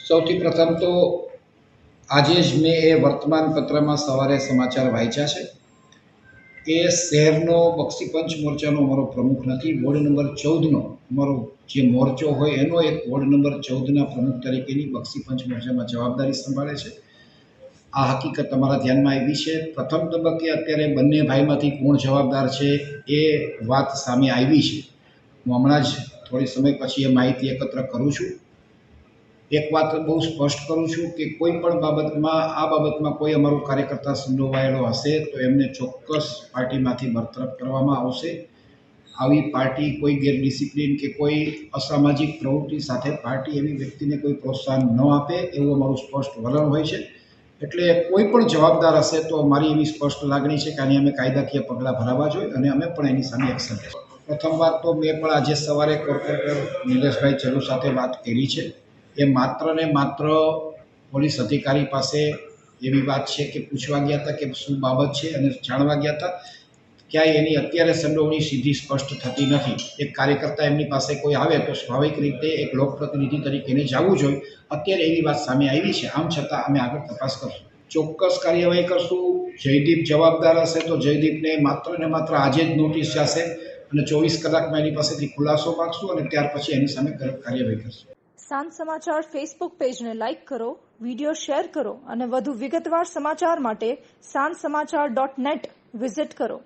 સૌથી પ્રથમ તો આજે જ મેં એ વર્તમાનપત્રમાં સવારે સમાચાર વાંચ્યા છે કે શહેરનો બક્ષીપંચ મોરચાનો અમારો પ્રમુખ નથી, વોર્ડ નંબર 14નો અમારો જે મોરચો હોય એનો એક વોર્ડ નંબર 14ના પ્રમુખ તરીકેની બક્ષીપંચ મોરચામાં જવાબદારી સંભાળે છે. આ હકીકત અમારા ધ્યાનમાં આવી છે. પ્રથમ તબક્કે અત્યારે બંને ભાઈમાંથી કોણ જવાબદાર છે એ વાત સામે આવી છે. હું હમણાં જ થોડી સમય પછી એ માહિતી એકત્ર કરું છું. એક વાત બહુ સ્પષ્ટ કરું છું કે કોઈ પણ બાબતમાં કોઈ અમારો કાર્યકર્તા સંડોવાયેલો હશે તો એમને ચોક્કસ પાર્ટીમાંથી બરતરફ કરવામાં આવશે. આવી પાર્ટી કોઈ ગેરડિસિપ્લિન કે કોઈ અસામાજિક પ્રવૃત્તિ સાથે પાર્ટી એવી વ્યક્તિને કોઈ પ્રોત્સાહન ન આપે એવું અમારું સ્પષ્ટ વલણ હોય છે. એટલે કોઈ પણ જવાબદાર હશે તો મારી એવી સ્પષ્ટ લાગણી છે કે આની અમે કાયદાકીય પગલાં ભરાવવા જોઈએ અને અમે પણ એની સામે એક્શન લઈશું. પ્રથમ વાત તો મેં પણ આજે સવારે કોર્પોરેટર નિલેશભાઈ ચલુ સાથે વાત કરી છે. એ માત્ર ને માત્ર પોલીસ અધિકારી પાસે એવી વાત છે કે પૂછવા ગયા હતા કે શું બાબત છે અને જાણવા ગયા હતા. ક્યાંય એની અત્યારે સંડોવણી સીધી સ્પષ્ટ થતી નથી. એક કાર્યકર્તા એમની પાસે કોઈ આવે તો સ્વાભાવિક રીતે એક લોકપ્રતિનિધિ તરીકે એને જવું જોઈએ. અત્યારે એવી વાત સામે આવી છે. આમ છતાં અમે આગળ તપાસ કરશું, ચોક્કસ કાર્યવાહી કરશું. જયદીપ જવાબદાર હશે તો જયદીપને માત્ર ને માત્ર આજે જ નોટિસ જશે અને 24 કલાકમાં એની પાસેથી ખુલાસો માંગશું અને ત્યાર પછી એની સામે કાર્યવાહી કરશું. સાંજ સમાચાર ફેસબુક પેજને લાઇક કરો, વિડીયો શેર કરો અને વધુ વિગતવાર સમાચાર માટે sanssamachar.net વિઝિટ કરો.